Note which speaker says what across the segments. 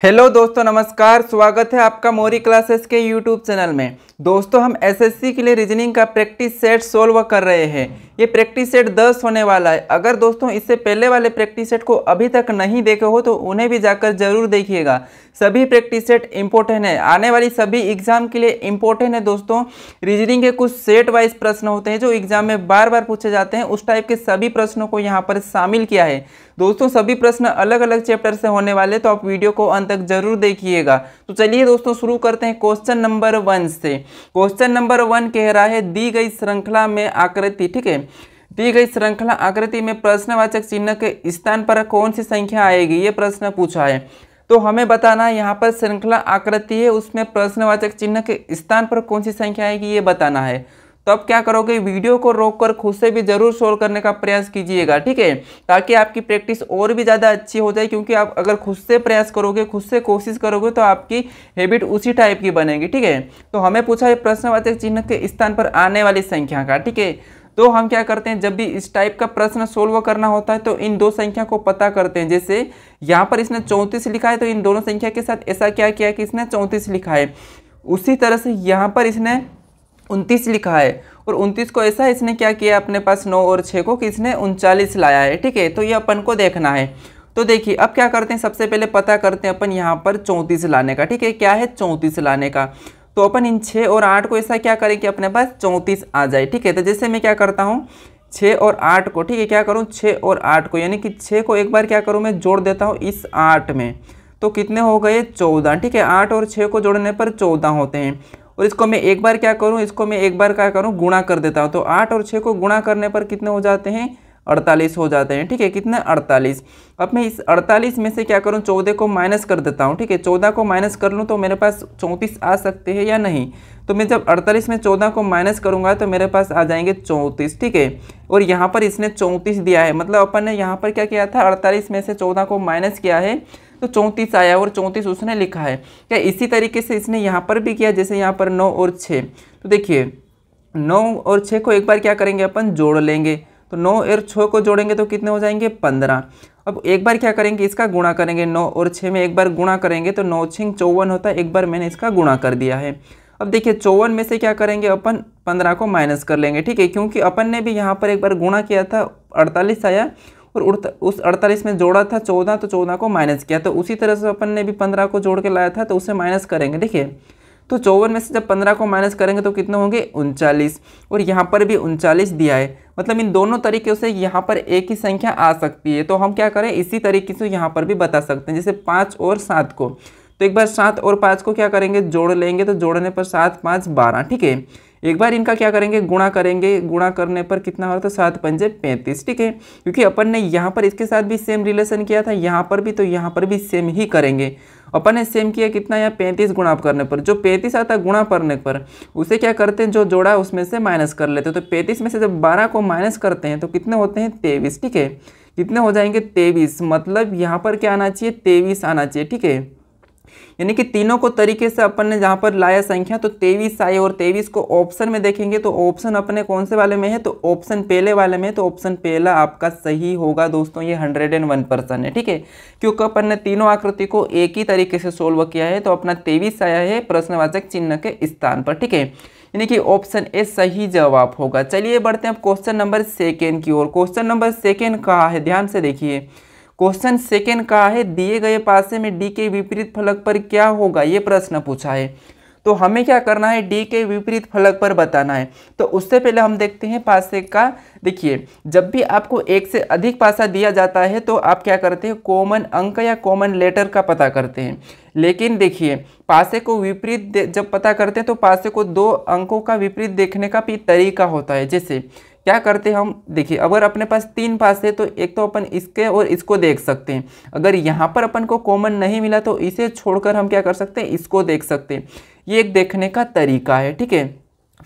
Speaker 1: Hello दोस्तों, नमस्कार। स्वागत है आपका मोरी क्लासेस के यूट्यूब चैनल में। दोस्तों, हम एसएससी के लिए रीजनिंग का प्रैक्टिस सेट सोल्व कर रहे हैं। ये प्रैक्टिस सेट 10 होने वाला है। अगर दोस्तों इससे पहले वाले प्रैक्टिस सेट को अभी तक नहीं देखे हो तो उन्हें भी जाकर जरूर देखिएगा। सभी प्रैक्टिस सेट इंपॉर्टेंट है, आने वाली सभी एग्जाम के लिए इंपॉर्टेंट है। दोस्तों, रीजनिंग के कुछ सेट वाइज प्रश्न होते हैं जो एग्जाम में बार बार पूछे जाते हैं, उस टाइप के सभी प्रश्नों को यहाँ पर शामिल किया है। दोस्तों, सभी प्रश्न अलग अलग चैप्टर से होने वाले, तो आप वीडियो को अंत तक जरूर देखिएगा। तो चलिए दोस्तों शुरू करते हैं क्वेश्चन नंबर 1 से। क्वेश्चन नंबर 1 कह रहा है, दी गई श्रृंखला में आकृति, ठीक है, दी गई श्रृंखला आकृति में प्रश्नवाचक चिन्ह के स्थान पर कौन सी संख्या आएगी, ये प्रश्न पूछा है। तो हमें बताना है यहाँ पर श्रृंखला आकृति है, उसमें प्रश्नवाचक चिन्ह के स्थान पर कौन सी संख्या आएगी ये बताना है। तो अब क्या करोगे, वीडियो को रोककर खुद से भी जरूर सोल्व करने का प्रयास कीजिएगा, ठीक है, ताकि आपकी प्रैक्टिस और भी ज़्यादा अच्छी हो जाए। क्योंकि आप अगर खुद से प्रयास करोगे, खुद से कोशिश करोगे तो आपकी हैबिट उसी टाइप की बनेगी, ठीक है। तो हमें पूछा है प्रश्नवाचक चिन्ह के स्थान पर आने वाली संख्या का, ठीक है। तो हम क्या करते हैं, जब भी इस टाइप का प्रश्न सोल्व करना होता है तो इन दो संख्या को पता करते हैं। जैसे यहाँ पर इसने 34 लिखा है, तो इन दोनों संख्या के साथ ऐसा क्या किया कि इसने 34 लिखा है। उसी तरह से यहाँ पर इसने 29 लिखा है, और 29 को ऐसा इसने क्या किया, अपने पास 9 और 6 को कि इसने 39 लाया है, ठीक है। तो ये अपन को देखना है। तो देखिए अब क्या करते हैं, सबसे पहले पता करते हैं अपन यहाँ पर 34 लाने का, ठीक है। क्या है 34 लाने का, तो अपन इन 6 और 8 को ऐसा क्या करें कि अपने पास 34 आ जाए, ठीक है। तो जैसे मैं क्या करता हूँ 6 और 8 को, ठीक है, क्या करूँ 6 और 8 को, यानी कि 6 को एक बार क्या करूँ मैं जोड़ देता हूँ इस 8 में, तो कितने हो गए 14, ठीक है। 8 और 6 को जोड़ने पर 14 होते हैं। और इसको मैं एक बार क्या करूं, इसको मैं एक बार क्या करूं गुणा कर देता हूं। तो 8 और 6 को गुणा करने पर कितने हो जाते हैं 48 हो जाते हैं, ठीक है। कितने 48। अब मैं इस 48 में से क्या करूं 14 को माइनस कर देता हूं, ठीक है। 14 को माइनस कर लूं तो मेरे पास 34 आ सकते हैं या नहीं। तो मैं जब 48 में 14 को माइनस करूंगा तो मेरे पास आ जाएंगे 34, ठीक है। और यहाँ पर इसने 34 दिया है, मतलब अपन ने यहाँ पर क्या किया था 48 में से 14 को माइनस किया है तो 34 आया, और 34 उसने लिखा है। क्या इसी तरीके से इसने यहाँ पर भी किया, जैसे यहाँ पर 9 और 6। तो देखिए 9 और 6 को एक बार क्या करेंगे अपन जोड़ लेंगे, तो 9 और 6 को जोड़ेंगे तो कितने हो जाएंगे 15। अब एक बार क्या करेंगे इसका गुणा करेंगे, 9 और 6 में एक बार गुणा करेंगे तो 9 6 54 होता है, एक बार मैंने इसका गुणा कर दिया है। अब देखिए 54 में से क्या करेंगे अपन 15 को माइनस कर लेंगे, ठीक है, क्योंकि अपन ने भी यहाँ पर एक बार गुणा किया था 48 आया, और उस 48 में जोड़ा था 14, तो 14 को माइनस किया। तो उसी तरह से अपन ने भी 15 को जोड़ के लाया था, तो उसे माइनस करेंगे। देखिए तो 54 में से जब 15 को माइनस करेंगे तो कितने होंगे 39, और यहाँ पर भी 39 दिया है। मतलब इन दोनों तरीके से यहाँ पर एक ही संख्या आ सकती है। तो हम क्या करें, इसी तरीके से यहाँ पर भी बता सकते हैं, जैसे 5 और 7 को। तो एक बार 7 और 5 को क्या करेंगे जोड़ लेंगे, तो जोड़ने पर 7 5 12, ठीक है। एक बार इनका क्या करेंगे गुणा करेंगे, गुणा करने पर कितना होता है 7 पंजे 35, ठीक है। क्योंकि अपन ने यहाँ पर इसके साथ भी सेम रिलेशन किया था, यहाँ पर भी, तो यहाँ पर भी सेम ही करेंगे। अपन ने सेम किया कितना, या 35 गुणा करने पर जो 35 आता है गुणा करने पर उसे क्या करते हैं, जो जोड़ा है उसमें से माइनस कर लेते हैं। तो 35 में से जब 12 को माइनस करते हैं तो कितने होते हैं 23, ठीक है। कितने हो जाएंगे 23, मतलब यहाँ पर क्या आना चाहिए 23 आना चाहिए, ठीक है। यानी कि तीनों को तरीके से अपन ने जहाँ पर लाया संख्या तो 23 आए, और 23 को ऑप्शन में देखेंगे तो ऑप्शन अपने कौन से वाले में है, तो ऑप्शन पहले वाले में, तो ऑप्शन पहला आपका सही होगा दोस्तों। ये 101% है, ठीक है, क्योंकि अपन ने तीनों आकृति को एक ही तरीके से सोल्व किया है। तो अपना 23 आया है प्रश्नवाचक चिन्ह के स्थान पर, ठीक है, यानी कि ऑप्शन ए सही जवाब होगा। चलिए बढ़ते हैं अब क्वेश्चन नंबर 2 की ओर। क्वेश्चन नंबर 2 कहा है, ध्यान से देखिए। क्वेश्चन 2 कहा है, दिए गए पासे में डी के विपरीत फलक पर क्या होगा, ये प्रश्न पूछा है। तो हमें क्या करना है, डी के विपरीत फलक पर बताना है। तो उससे पहले हम देखते हैं पासे का। देखिए जब भी आपको एक से अधिक पासा दिया जाता है तो आप क्या करते हैं, कॉमन अंक या कॉमन लेटर का पता करते हैं। लेकिन देखिए पासे को विपरीत जब पता करते हैं तो पासे को 2 अंकों का विपरीत देखने का भी तरीका होता है। जैसे क्या करते हैं हम, देखिए अगर अपने पास 3 पासे तो एक तो अपन इसके और इसको देख सकते हैं। अगर यहाँ पर अपन को कॉमन नहीं मिला तो इसे छोड़कर हम क्या कर सकते हैं, इसको देख सकते हैं। ये एक देखने का तरीका है, ठीक है।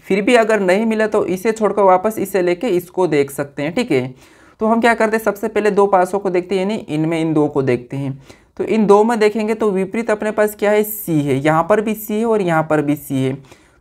Speaker 1: फिर भी अगर नहीं मिला तो इसे छोड़कर वापस इसे लेके इसको देख सकते हैं, ठीक है। तो हम क्या करते हैं, सबसे पहले 2 पासों को देखते हैं, यानी इनमें इन 2 को देखते हैं। तो इन 2 में देखेंगे तो विपरीत अपने पास क्या है, सी है। यहाँ पर भी सी है और यहाँ पर भी सी है।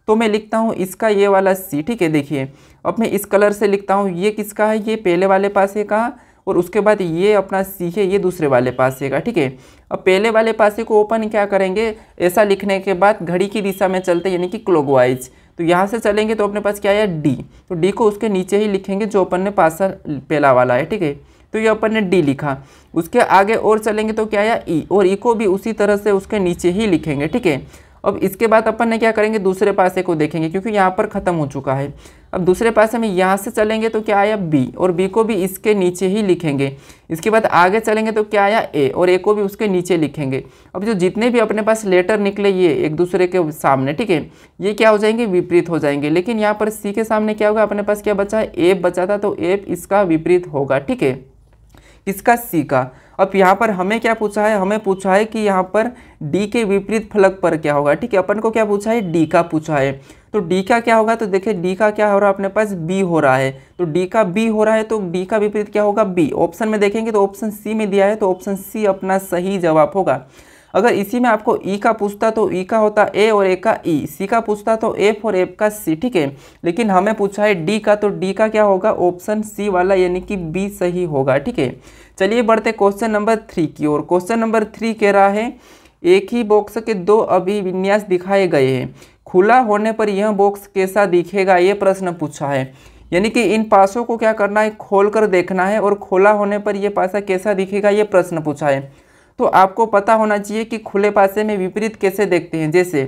Speaker 1: तो मैं लिखता हूँ इसका ये वाला सी, ठीक है। देखिए अब मैं इस कलर से लिखता हूँ, ये किसका है, ये पहले वाले पासे का, और उसके बाद ये अपना सी है, ये दूसरे वाले पासे का, ठीक है। अब पहले वाले पासे को ओपन क्या करेंगे, ऐसा लिखने के बाद घड़ी की दिशा में चलते यानी कि क्लॉकवाइज। तो यहाँ से चलेंगे तो अपने पास क्या है डी, तो डी को उसके नीचे ही लिखेंगे जो अपन ने पासा पहला वाला है, ठीक है। तो ये अपन ने डी लिखा, उसके आगे और चलेंगे तो क्या है ई, और ई को भी उसी तरह से उसके नीचे ही लिखेंगे, ठीक है। अब इसके बाद अपन ने क्या करेंगे, दूसरे पासे को देखेंगे क्योंकि यहाँ पर ख़त्म हो चुका है। अब दूसरे पासे में यहाँ से चलेंगे तो क्या आया बी, और बी को भी इसके नीचे ही लिखेंगे। इसके बाद आगे चलेंगे तो क्या आया ए, और ए को भी उसके नीचे लिखेंगे। अब जो जितने भी अपने पास लेटर निकले ये एक दूसरे के सामने, ठीक है, ये क्या हो जाएंगे, विपरीत हो जाएंगे। लेकिन यहाँ पर सी के सामने क्या होगा, अपने पास क्या बचा है, एफ बचा था, तो एफ इसका विपरीत होगा, ठीक है, किसका, सी का। अब यहाँ पर हमें क्या पूछा है, हमें पूछा है कि यहाँ पर डी के विपरीत फलक पर क्या होगा, ठीक है। अपन को क्या पूछा है, डी का पूछा है। तो डी का क्या होगा, तो देखिए डी का क्या हो रहा है, अपने पास बी हो रहा है। तो डी का बी हो रहा है तो डी का विपरीत क्या होगा, बी। ऑप्शन में देखेंगे तो ऑप्शन सी में दिया है, तो ऑप्शन सी अपना सही जवाब होगा। अगर इसी में आपको ई का पूछता तो ई का होता ए और ए का ई, सी का पूछता तो एफ और एफ का सी, ठीक है। लेकिन हमें पूछा है डी का, तो डी का क्या होगा, ऑप्शन सी वाला यानी कि बी सही होगा, ठीक है। चलिए बढ़ते क्वेश्चन नंबर 3 की ओर। क्वेश्चन नंबर 3 कह रहा है एक ही बॉक्स के दो अभिविन्यास दिखाए गए हैं, खुला होने पर यह बॉक्स कैसा दिखेगा, ये प्रश्न पूछा है। यानी कि इन पासों को क्या करना है, खोलकर देखना है, और खोला होने पर यह पासा कैसा दिखेगा, ये प्रश्न पूछा है। तो आपको पता होना चाहिए कि खुले पासे में विपरीत कैसे देखते हैं। जैसे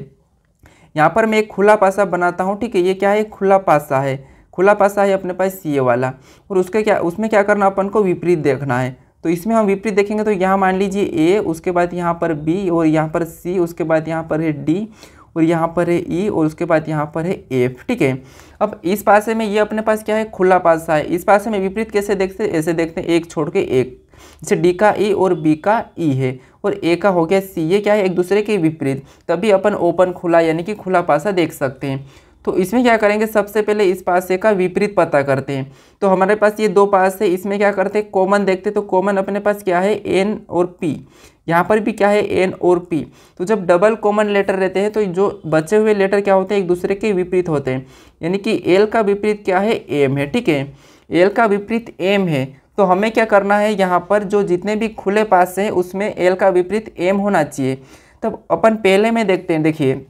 Speaker 1: यहाँ पर मैं एक खुला पासा बनाता हूँ, ठीक है, ये क्या है, खुला पासा है, खुला पासा है अपने पास ये वाला, और उसमें क्या करना, अपन को विपरीत देखना है। तो इसमें हम विपरीत देखेंगे तो यहाँ मान लीजिए ए, उसके बाद यहाँ पर बी, और यहाँ पर सी, उसके बाद यहाँ पर है डी, और यहाँ पर है ई, और उसके बाद यहाँ पर है एफ, ठीक है। अब इस पासे में ये अपने पास क्या है, खुला पासा है। इस पासे में विपरीत कैसे देखते हैं, ऐसे देखते हैं, एक छोड़ के एक, जैसे डी का ई और बी का ई है, और ए का हो गया सी, ये क्या है, एक दूसरे के विपरीत, तभी अपन ओपन खुला यानी कि खुला पासा देख सकते हैं। तो इसमें क्या करेंगे, सबसे पहले इस पासे का विपरीत पता करते हैं। तो हमारे पास ये दो पास है, इसमें क्या करते हैं, कॉमन देखते हैं। तो कॉमन अपने पास क्या है, एन और पी, यहाँ पर भी क्या है, एन और पी। तो जब डबल कॉमन लेटर रहते हैं तो जो बचे हुए लेटर क्या होते हैं, एक दूसरे के विपरीत होते हैं। यानी कि एल का विपरीत क्या है, एम है, ठीक है, एल का विपरीत एम है। तो हमें क्या करना है, यहाँ पर जो जितने भी खुले पास हैं उसमें एल का विपरीत एम होना चाहिए। तब अपन पहले में देखते हैं, देखिए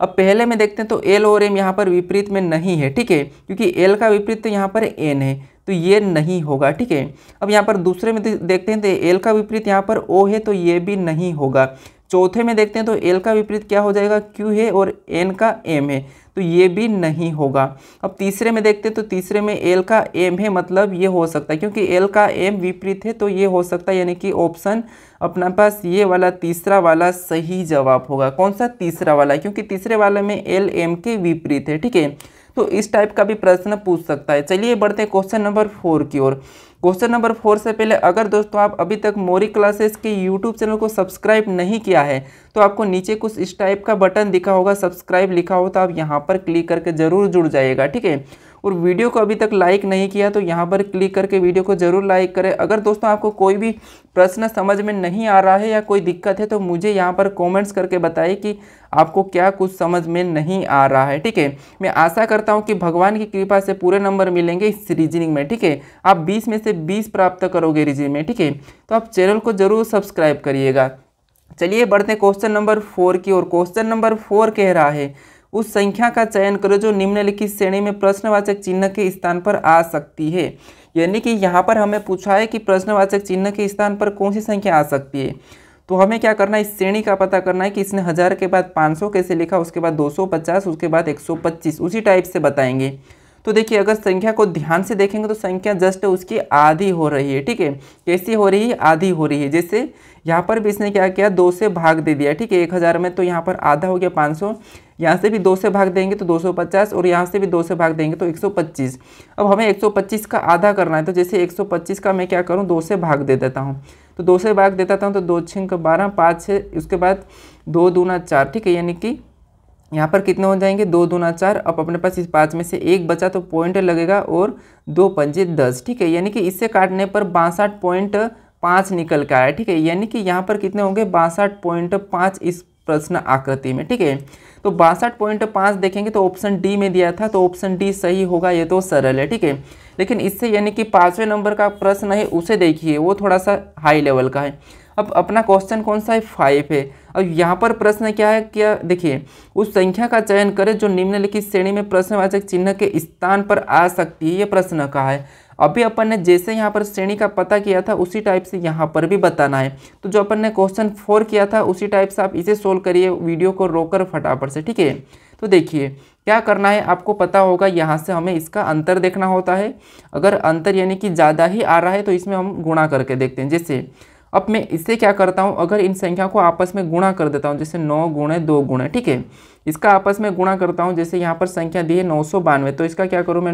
Speaker 1: अब पहले में देखते हैं तो एल और एम यहाँ पर विपरीत में नहीं है, ठीक है, क्योंकि एल का विपरीत तो यहाँ पर एन है, तो ये नहीं होगा, ठीक है। अब यहाँ पर दूसरे में देखते हैं तो एल का विपरीत यहाँ पर ओ है, तो ये भी नहीं होगा। चौथे में देखते हैं तो एल का विपरीत क्या हो जाएगा, क्यू है, और एन का एम है, तो ये भी नहीं होगा। अब तीसरे में देखते हैं तो तीसरे में एल का एम है, मतलब ये हो सकता है, क्योंकि एल का एम विपरीत है तो ये हो सकता है, यानी कि ऑप्शन अपना पास ये वाला तीसरा वाला सही जवाब होगा। कौन सा, तीसरा वाला, क्योंकि तीसरे वाले में एल एम के विपरीत है, ठीक है। तो इस टाइप का भी प्रश्न पूछ सकता है। चलिए बढ़ते हैं क्वेश्चन नंबर 4 की ओर। क्वेश्चन नंबर 4 से पहले अगर दोस्तों आप अभी तक मोरी क्लासेस के यूट्यूब चैनल को सब्सक्राइब नहीं किया है तो आपको नीचे कुछ इस टाइप का बटन दिखा होगा, सब्सक्राइब लिखा हो, तो आप यहाँ पर क्लिक करके ज़रूर जुड़ जाइएगा, ठीक है। और वीडियो को अभी तक लाइक नहीं किया तो यहाँ पर क्लिक करके वीडियो को ज़रूर लाइक करें। अगर दोस्तों आपको कोई भी प्रश्न समझ में नहीं आ रहा है या कोई दिक्कत है तो मुझे यहाँ पर कमेंट्स करके बताइए कि आपको क्या कुछ समझ में नहीं आ रहा है, ठीक है। मैं आशा करता हूँ कि भगवान की कृपा से पूरे नंबर मिलेंगे इस रीजनिंग में, ठीक है। आप 20 में से 20 प्राप्त करोगे रीजनिंग में, ठीक है। तो आप चैनल को ज़रूर सब्सक्राइब करिएगा। चलिए बढ़ते हैं क्वेश्चन नंबर 4 की ओर। क्वेश्चन नंबर 4 कह रहा है उस संख्या का चयन करो जो निम्नलिखित श्रेणी में प्रश्नवाचक चिन्ह के स्थान पर आ सकती है। यानी कि यहाँ पर हमें पूछा है कि प्रश्नवाचक चिन्ह के स्थान पर कौन सी संख्या आ सकती है। तो हमें क्या करना है, इस श्रेणी का पता करना है कि इसने 1000 के बाद 500 कैसे लिखा, उसके बाद 250, उसके बाद 125, उसी टाइप से बताएंगे। तो देखिए अगर संख्या को ध्यान से देखेंगे तो संख्या जस्ट उसकी आधी हो रही है, ठीक है। कैसी हो रही है, आधी हो रही है। जैसे यहाँ पर भी इसने क्या किया, 2 से भाग दे दिया, ठीक है। 1000 में तो यहाँ पर आधा हो गया 500, यहाँ से भी 2 से भाग देंगे तो 250, और यहाँ से भी 2 से भाग देंगे तो 125। अब हमें 125 का आधा करना है, तो जैसे 125 का मैं क्या करूँ, 2 से भाग दे देता हूँ। तो 2 से भाग देता हूँ तो 2 6 12, 5 6, उसके बाद 2 दूना 4, ठीक है। यानी कि यहाँ पर कितने हो जाएंगे, 2 दूना 4। अब अपने पास इस 5 में से 1 बचा तो पॉइंट लगेगा, और 2 पंजे 10, ठीक है। यानी कि इससे काटने पर 62.5 निकल के आया, ठीक है। यानी कि यहाँ पर कितने होंगे, 62.5 इस प्रश्न आकृति में, ठीक है। तो 62.5 देखेंगे तो ऑप्शन डी में दिया था, तो ऑप्शन डी सही होगा, ये तो सरल है, ठीक है। लेकिन इससे यानी कि 5वें नंबर का प्रश्न है उसे देखिए, वो थोड़ा सा हाई लेवल का है। अब अपना क्वेश्चन कौन सा है 5 है। अब यहाँ पर प्रश्न क्या है, क्या देखिए उस संख्या का चयन करें जो निम्नलिखित श्रेणी में प्रश्नवाचक चिन्ह के स्थान पर आ सकती है, ये प्रश्न कहा है। अभी अपन ने जैसे यहाँ पर श्रेणी का पता किया था उसी टाइप से यहाँ पर भी बताना है। तो जो अपन ने क्वेश्चन 4 किया था उसी टाइप से आप इसे सोल्व करिए वीडियो को रोककर फटाफट से, ठीक है। तो देखिए क्या करना है, आपको पता होगा यहाँ से हमें इसका अंतर देखना होता है। अगर अंतर यानी कि ज़्यादा ही आ रहा है तो इसमें हम गुणा करके देखते हैं। जैसे अब मैं इससे क्या करता हूँ, अगर इन संख्या को आपस में गुणा कर देता हूँ, जैसे 9 गुणे 2 गुणे, ठीक है, इसका आपस में गुणा करता हूँ। जैसे यहाँ पर संख्या दी है 992, तो इसका क्या करूँ मैं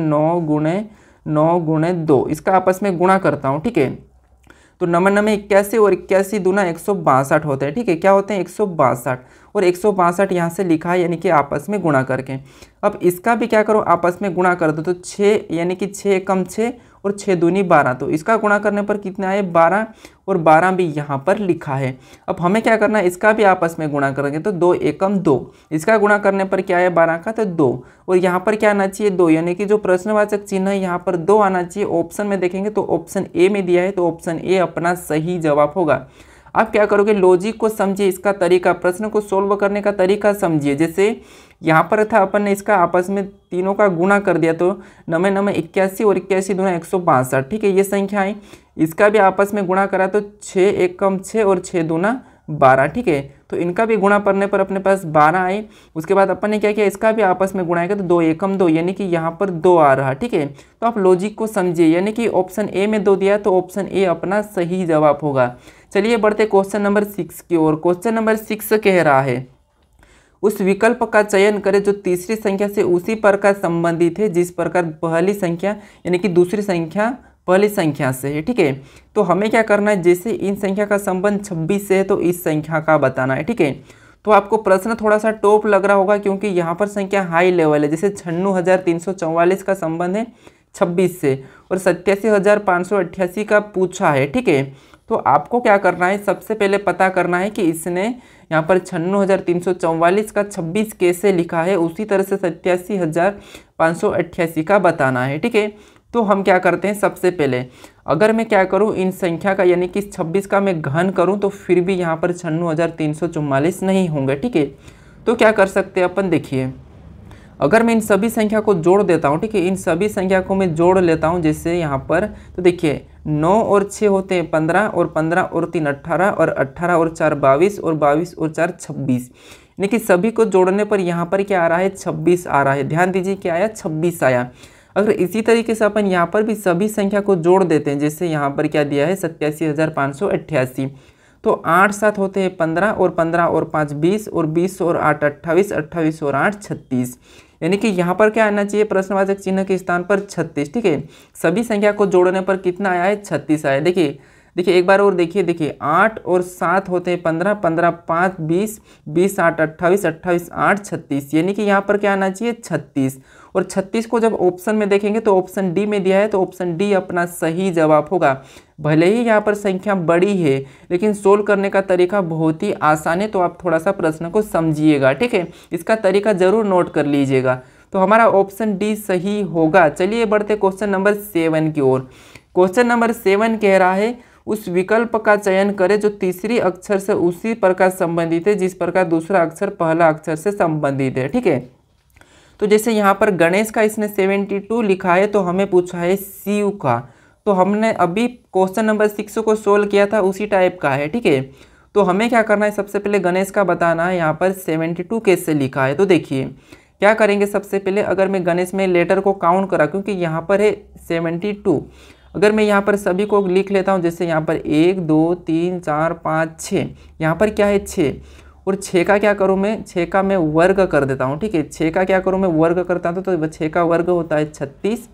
Speaker 1: 9 गुणे 2, इसका आपस में गुणा करता हूँ, ठीक है। तो नंबर नंबर 81 और 81 दूना 162 होते हैं, ठीक है, क्या होते हैं 162 और 162 यहाँ से लिखा है यानी कि आपस में गुणा करके। अब इसका भी क्या करो आपस में गुणा कर दो, तो 6 यानी कि 6 एकम 6 और 6 दूनी 12, तो इसका गुणा करने पर कितना आए 12 और 12 भी यहाँ पर लिखा है। अब हमें क्या करना है, इसका भी आपस में गुणा करेंगे तो 2 एकम 2, इसका गुणा करने पर क्या है 12 का, तो 2 और यहाँ पर क्या आना चाहिए 2, यानी कि जो प्रश्नवाचक चिन्ह है यहाँ पर 2 आना चाहिए। ऑप्शन में देखेंगे तो ऑप्शन ए में दिया है, तो ऑप्शन ए अपना सही जवाब होगा। आप क्या करोगे, लॉजिक को समझिए, इसका तरीका, प्रश्न को सोल्व करने का तरीका समझिए। जैसे यहाँ पर था अपन ने इसका आपस में तीनों का गुणा कर दिया, तो 9 81 और 81 दूना 162, ठीक है, ये संख्या है। इसका भी आपस में गुणा करा तो 6 एकम 6 और 6 दूना 12, ठीक है, तो इनका भी गुणा करने पर अपने पास 12 आए। उसके बाद अपन ने क्या किया, इसका भी आपस में गुणा किया तो 2 एकम 2, यानी कि यहाँ पर 2 आ रहा, ठीक है। तो आप लॉजिक को समझिए, यानी कि ऑप्शन ए में 2 दिया तो ऑप्शन ए अपना सही जवाब होगा। चलिए बढ़ते क्वेश्चन नंबर 6 की ओर। क्वेश्चन नंबर 6 कह रहा है उस विकल्प का चयन करें जो तीसरी संख्या से उसी प्रकार संबंधित है जिस प्रकार पहली संख्या यानी कि दूसरी संख्या पहली संख्या से है, ठीक है। तो हमें क्या करना है, जैसे इन संख्या का संबंध 26 से है तो इस संख्या का बताना है, ठीक है। तो आपको प्रश्न थोड़ा सा टॉप लग रहा होगा क्योंकि यहाँ पर संख्या हाई लेवल है। जैसे 96,344 का संबंध है 26 से और 87,588 का पूछा है, ठीक है। तो आपको क्या करना है, सबसे पहले पता करना है कि इसने यहाँ पर 96,344 का 26 कैसे लिखा है, उसी तरह से 87,588 का बताना है, ठीक है। तो हम क्या करते हैं, सबसे पहले अगर मैं क्या करूं, इन संख्या का यानी कि 26 का मैं घन करूं तो फिर भी यहाँ पर 96,344 नहीं होंगे, ठीक है। तो क्या कर सकते हैं अपन, देखिए अगर मैं इन सभी संख्या को जोड़ देता हूँ, ठीक है, इन सभी संख्या को मैं जोड़ लेता हूँ जैसे यहाँ पर, तो देखिए 9 और 6 होते हैं 15 और 15 और 3 18 और 18 और 4 22 और 22 और 4 26, यानी कि सभी को जोड़ने पर यहाँ पर क्या आ रहा है 26 आ रहा है। ध्यान दीजिए क्या आया 26 आया। अगर इसी तरीके से अपन यहाँ पर भी सभी संख्या को जोड़ देते हैं, जैसे यहाँ पर क्या दिया है 87,588, तो 8 7 होते हैं 15 और 15 और 5 20 और 20 और 8 28, 28 और 8 36, यानी कि यहाँ पर क्या आना चाहिए प्रश्नवाचक चिन्ह के स्थान पर 36, ठीक है। सभी संख्या को जोड़ने पर कितना आया है 36 आया। देखिए एक बार और देखिए 8 और 7 होते हैं 15 15 5 20 20 8 28 28 8 36, यानी कि यहाँ पर क्या आना चाहिए 36 और 36 को जब ऑप्शन में देखेंगे तो ऑप्शन डी में दिया है, तो ऑप्शन डी अपना सही जवाब होगा। भले ही यहाँ पर संख्या बड़ी है लेकिन सोल्व करने का तरीका बहुत ही आसान है, तो आप थोड़ा सा प्रश्न को समझिएगा, ठीक है, इसका तरीका जरूर नोट कर लीजिएगा। तो हमारा ऑप्शन डी सही होगा। चलिए बढ़ते क्वेश्चन नंबर 7 की ओर। क्वेश्चन नंबर 7 कह रहा है उस विकल्प का चयन करें जो तीसरी अक्षर से उसी प्रकार संबंधित है जिस प्रकार दूसरा अक्षर पहला अक्षर से संबंधित है, ठीक है। तो जैसे यहाँ पर गणेश का इसने 72 लिखा है, तो हमें पूछा है शिव का, तो हमने अभी क्वेश्चन नंबर 6 को सोल्व किया था उसी टाइप का है, ठीक है। तो हमें क्या करना है, सबसे पहले गणेश का बताना है यहाँ पर 72 कैसे लिखा है। तो देखिए क्या करेंगे, सबसे पहले अगर मैं गणेश में लेटर को काउंट करा, क्योंकि यहाँ पर है 72, अगर मैं यहाँ पर सभी को लिख लेता हूँ, जैसे यहाँ पर 1 2 3 4 5 6, यहाँ पर क्या है 6 और 6 का क्या करूँ मैं, 6 का मैं वर्ग कर देता हूँ, ठीक है। 6 का क्या करूँ मैं वर्ग करता हूँ, तो 6 का वर्ग होता है 36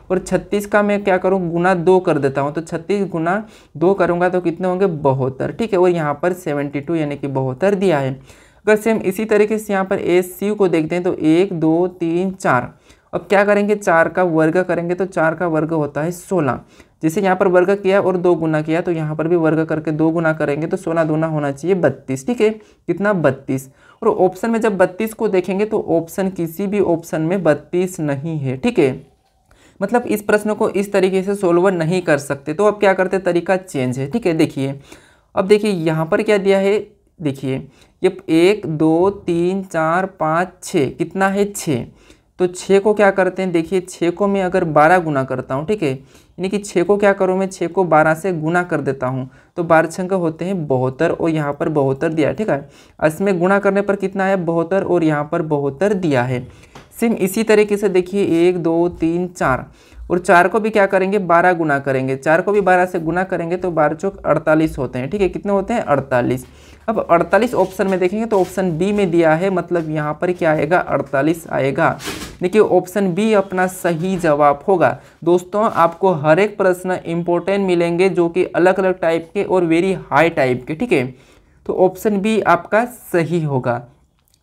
Speaker 1: और 36 का मैं क्या करूँ गुना 2 कर देता हूँ, तो 36 गुना 2 करूँगा तो कितने होंगे 72, ठीक है। और यहाँ पर 72 यानी कि 72 दिया है। अगर सेम इसी तरीके से यहाँ पर शिव को देखते हैं तो 1 2 3 4, अब क्या करेंगे 4 का वर्ग करेंगे तो 4 का वर्ग होता है 16, जैसे यहाँ पर वर्ग किया और 2 गुना किया तो यहाँ पर भी वर्ग करके 2 गुना करेंगे तो 16 दूना होना चाहिए 32, ठीक है, कितना 32। और ऑप्शन में जब 32 को देखेंगे तो ऑप्शन किसी भी ऑप्शन में 32 नहीं है, ठीक है। मतलब इस प्रश्न को इस तरीके से सोल्वर नहीं कर सकते, तो अब क्या करते तरीका चेंज है, ठीक है। देखिए अब देखिए यहाँ पर क्या दिया है, देखिए ये 1 2 3 4 5 6 कितना है 6। तो 6 को क्या करते हैं, देखिए 6 को मैं अगर 12 गुना करता हूँ, ठीक है, यानी कि 6 को क्या करूँ मैं, 6 को 12 से गुना कर देता हूँ तो 12 छंग होते हैं 72 और यहाँ पर 72 दिया है, ठीक है। इसमें गुना करने पर कितना है 72 और यहाँ पर 72 दिया है। सेम इसी तरीके से देखिए 1 2 3 4 और 4 को भी क्या करेंगे 12 गुना करेंगे, 4 को भी 12 से गुना करेंगे तो 12 चौक 48 होते हैं, ठीक है। कितने होते हैं 48। अब 48 ऑप्शन में देखेंगे तो ऑप्शन बी में दिया है, मतलब यहाँ पर क्या आएगा 48 आएगा। देखिए ऑप्शन बी अपना सही जवाब होगा। दोस्तों आपको हर एक प्रश्न इंपॉर्टेंट मिलेंगे जो कि अलग अलग टाइप के और वेरी हाई टाइप के, ठीक है। तो ऑप्शन बी आपका सही होगा।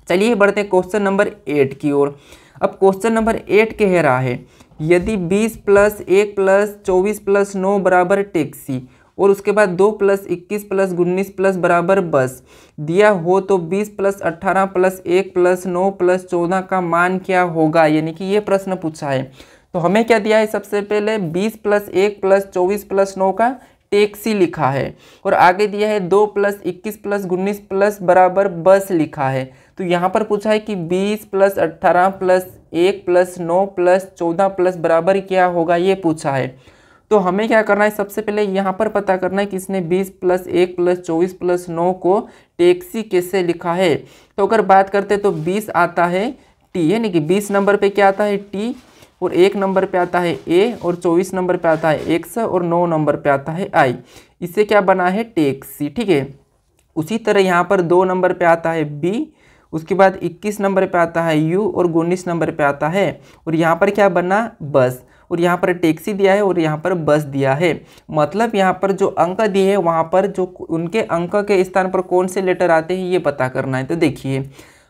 Speaker 1: चलिए बढ़ते हैं क्वेश्चन नंबर 8 की ओर। अब क्वेश्चन नंबर 8 कह रहा है यदि 20 + 1 + 24 + 9 बराबर टैक्सी और उसके बाद 2 + 21 + 19 + बराबर बस दिया हो तो 20 + 18 + 1 + 9 + 14 का मान क्या होगा, यानी कि ये प्रश्न पूछा है। तो हमें क्या दिया है, सबसे पहले 20 + 1 + 24 + 9 का टैक्सी लिखा है और आगे दिया है 2 + 21 + 19 + बराबर बस लिखा है। तो यहाँ पर पूछा है कि 20 + 18 + 1 + 9 + 14 + बराबर क्या होगा, ये पूछा है। तो हमें क्या करना है, सबसे पहले यहाँ पर पता करना है कि इसने 20 + 1 + 24 + 9 को टैक्सी कैसे लिखा है। तो अगर बात करते तो 20 आता है टी, यानी कि 20 नंबर पे क्या आता है टी और 1 नंबर पे आता है ए और 24 नंबर पे आता है एक्स और 9 नंबर पे आता है आई। इससे क्या बना है टैक्सी, ठीक है। उसी तरह यहाँ पर 2 नंबर पे आता है बी, उसके बाद 21 नंबर पे आता है यू और 19 नंबर पे आता है और यहाँ पर क्या बना बस, और यहाँ पर टैक्सी दिया है और यहाँ पर बस दिया है। मतलब यहाँ पर जो अंक दिए है वहाँ पर जो उनके अंक के स्थान पर कौन से लेटर आते हैं ये पता करना है। तो देखिए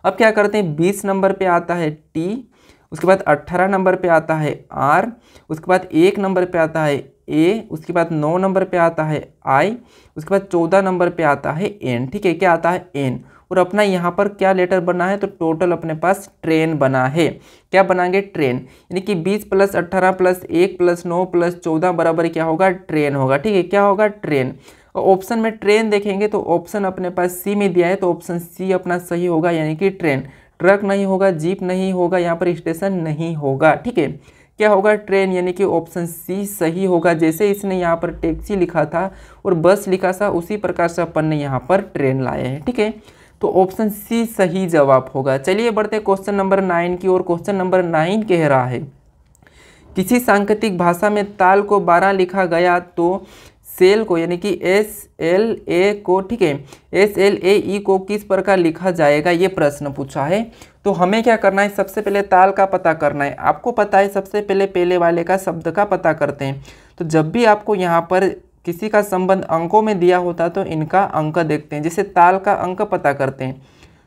Speaker 1: अब क्या करते हैं, 20 नंबर पे आता है टी, उसके बाद 18 नंबर पे आता है आर, उसके बाद 1 नंबर पे आता है ए, उसके बाद 9 नंबर पे आता है आई, उसके बाद 14 नंबर पे आता है एन, ठीक है। क्या आता है एन, और अपना यहाँ पर क्या लेटर बना है, तो टोटल अपने पास ट्रेन बना है। क्या बनाएंगे ट्रेन, यानी कि 20 + 18 + 1 + 9 + 14 बराबर क्या होगा ट्रेन होगा, ठीक है। क्या होगा ट्रेन। और ऑप्शन में ट्रेन देखेंगे तो ऑप्शन अपने पास सी में दिया है तो ऑप्शन सी अपना सही होगा, यानी कि ट्रेन। ट्रक नहीं होगा, जीप नहीं होगा, यहाँ पर स्टेशन नहीं होगा, ठीक है। क्या होगा ट्रेन, यानी कि ऑप्शन सी सही होगा। जैसे इसने यहाँ पर टैक्सी लिखा था और बस लिखा था उसी प्रकार से अपन ने यहाँ पर ट्रेन लाए हैं, ठीक है। तो ऑप्शन सी सही जवाब होगा। चलिए बढ़ते हैं क्वेश्चन नंबर 9 की ओर। क्वेश्चन नंबर 9 कह रहा है किसी सांकेतिक भाषा में ताल को 12 लिखा गया तो सेल को, यानी कि SLA को, ठीक है, SLAE को किस प्रकार लिखा जाएगा, ये प्रश्न पूछा है। तो हमें क्या करना है, सबसे पहले ताल का पता करना है। आपको पता है सबसे पहले वाले का शब्द का पता करते हैं। तो जब भी आपको यहाँ पर किसी का संबंध अंकों में दिया होता तो इनका अंक देखते हैं। जैसे ताल का अंक पता करते हैं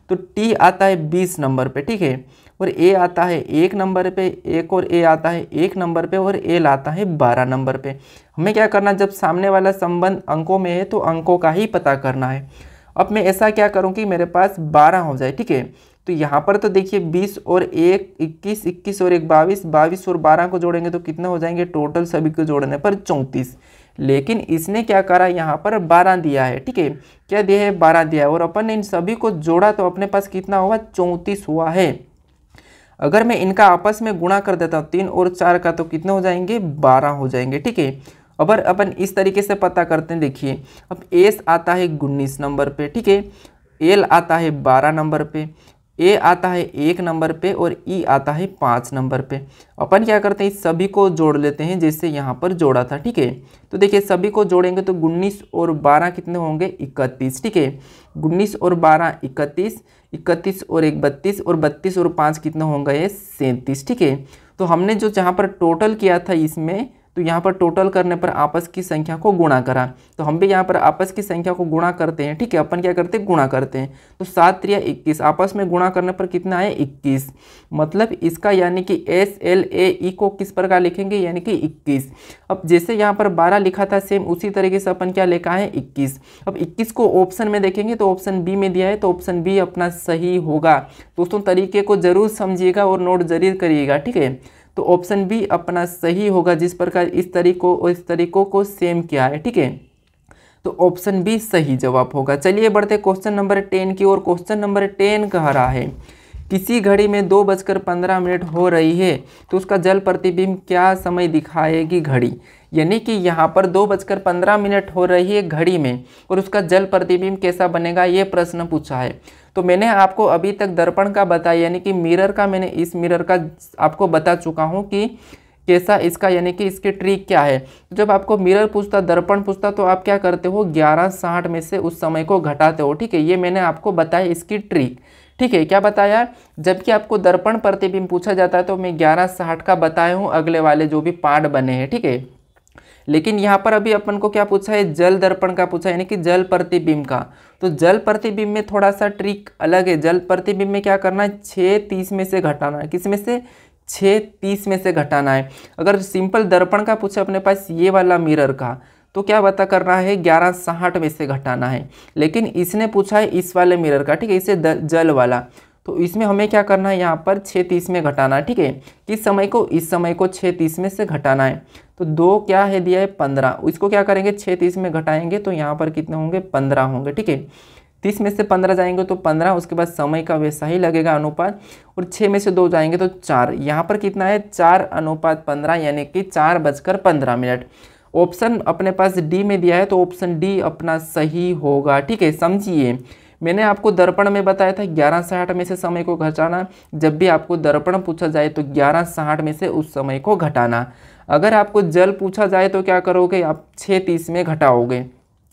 Speaker 1: तो टी आता है 20 नंबर पे, ठीक है, और ए आता है 1 नंबर पे, एक और ए आता है 1 नंबर पे और एल आता है 12 नंबर पे। हमें क्या करना, जब सामने वाला संबंध अंकों में है तो अंकों का ही पता करना है। अब मैं ऐसा क्या करूँ कि मेरे पास 12 हो जाए, ठीक है। तो यहाँ पर तो देखिए 20 और 1 21, 21 और 1 22, 22 और 12 को जोड़ेंगे तो कितने हो जाएंगे, टोटल सभी को जोड़ने पर 34। लेकिन इसने क्या करा, यहाँ पर 12 दिया है, ठीक है। क्या दिया है, 12 दिया है और अपन ने इन सभी को जोड़ा तो अपने पास कितना हुआ, 34 हुआ है। अगर मैं इनका आपस में गुणा कर देता हूँ 3 और 4 का तो कितने हो जाएंगे, 12 हो जाएंगे, ठीक है। अब अपन इस तरीके से पता करते हैं। देखिए अब एस आता है 19 नंबर पे, ठीक है, एल आता है 12 नंबर पे, ए आता है 1 नंबर पे और ई आता है 5 नंबर पे। अपन क्या करते हैं, इस सभी को जोड़ लेते हैं जैसे यहाँ पर जोड़ा था, ठीक है। तो देखिए सभी को जोड़ेंगे तो 19 और 12 कितने होंगे, 31, ठीक है। 19 और 12 31, 31 और 1 32 और 32 और 5 कितने होंगे, ये 37, ठीक है। तो हमने जो जहाँ पर टोटल किया था इसमें, तो यहाँ पर टोटल करने पर आपस की संख्या को गुणा करा। तो हम भी यहाँ पर आपस की संख्या को गुणा करते हैं, ठीक है। अपन क्या करते हैं, गुणा करते हैं। तो 7 3 21, आपस में गुणा करने पर कितना है, 21। मतलब इसका यानी कि SLAE को किस प्रकार लिखेंगे, यानी कि 21। अब जैसे यहाँ पर 12 लिखा था सेम उसी तरीके से अपन क्या लिखा है, 21। अब 21 को ऑप्शन में देखेंगे तो ऑप्शन बी में दिया है तो ऑप्शन बी अपना सही होगा। दोस्तों तरीके को जरूर समझिएगा और नोट जरूर करिएगा, ठीक है। तो ऑप्शन बी अपना सही होगा, जिस प्रकार इस तरीकों और इस तरीकों को सेम किया है, ठीक है। तो ऑप्शन बी सही जवाब होगा। चलिए बढ़ते क्वेश्चन नंबर 10 की ओर। क्वेश्चन नंबर 10 कह रहा है किसी घड़ी में 2:15 हो रही है तो उसका जल प्रतिबिंब क्या समय दिखाएगी घड़ी। यानी कि यहाँ पर 2:15 हो रही है घड़ी में और उसका जल प्रतिबिंब कैसा बनेगा, ये प्रश्न पूछा है। तो मैंने आपको अभी तक दर्पण का बताया, यानी कि मिरर का, मैंने इस मिरर का आपको बता चुका हूँ कि कैसा इसका, यानी कि इसकी ट्रिक क्या है। जब आपको मिरर पूछता, दर्पण पूछता, तो आप क्या करते हो, 11:60 में से उस समय को घटाते हो। ठीक है, ये मैंने आपको बताया इसकी ट्रिक। ठीक है, क्या बताया, जबकि आपको दर्पण प्रतिबिंब पूछा जाता है तो मैं 11:60 का बताया हूँ अगले वाले जो भी पार्ट बने हैं। ठीक है, लेकिन यहाँ पर अभी अपन को क्या पूछा है, जल दर्पण का पूछा है, यानी कि जल प्रतिबिंब का। तो जल प्रतिबिंब में थोड़ा सा ट्रिक अलग है। जल प्रतिबिंब में क्या करना है, 6:30 में से घटाना है। किस में से, 6:30 में से घटाना है। अगर सिंपल दर्पण का पूछे अपने पास ये वाला मिरर का, तो क्या बता करना है, 11:60 में से घटाना है। लेकिन इसने पूछा है इस वाले मिरर का, ठीक है, इसे जल वाला, तो इसमें हमें क्या करना है, यहाँ पर 6:30 में घटाना है। ठीक है, किस समय को, इस समय को 6:30 में से घटाना है। तो 2 क्या है दिया है, 15, इसको क्या करेंगे, 6:30 में घटाएंगे तो यहाँ पर कितने होंगे, 15 होंगे। ठीक है, 30 में से 15 जाएंगे तो 15, उसके बाद समय का वैसा ही लगेगा अनुपात, और 6 में से 2 जाएंगे तो 4। यहाँ पर कितना है, 4:15, यानी कि 4:15। ऑप्शन अपने पास डी में दिया है तो ऑप्शन डी अपना सही होगा। ठीक है, समझिए, मैंने आपको दर्पण में बताया था 11:60 में से समय को घटाना। जब भी आपको दर्पण पूछा जाए तो 11:60 में से उस समय को घटाना। अगर आपको जल पूछा जाए तो क्या करोगे, आप 6:30 में घटाओगे।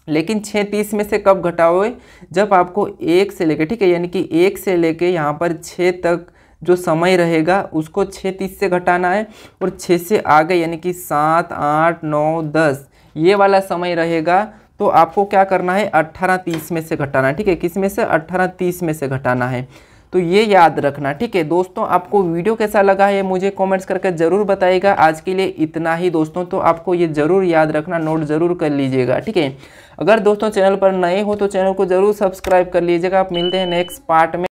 Speaker 1: लेकिन 6:30 में से कब घटाओगे, जब आपको 1 से लेके, ठीक है, यानी कि 1 से लेके यहाँ पर 6 तक जो समय रहेगा उसको 6:30 से घटाना है, और 6 से आगे यानी कि 7, 8, 9, 10 ये वाला समय रहेगा तो आपको क्या करना है, 18:30 में से घटाना है। ठीक है, किस में से, 18:30 में से घटाना है। तो ये याद रखना। ठीक है दोस्तों, आपको वीडियो कैसा लगा है मुझे कमेंट्स करके ज़रूर बताइएगा। आज के लिए इतना ही दोस्तों, तो आपको ये ज़रूर याद रखना, नोट ज़रूर कर लीजिएगा। ठीक है, अगर दोस्तों चैनल पर नए हो तो चैनल को ज़रूर सब्सक्राइब कर लीजिएगा। आप मिलते हैं नेक्स्ट पार्ट में।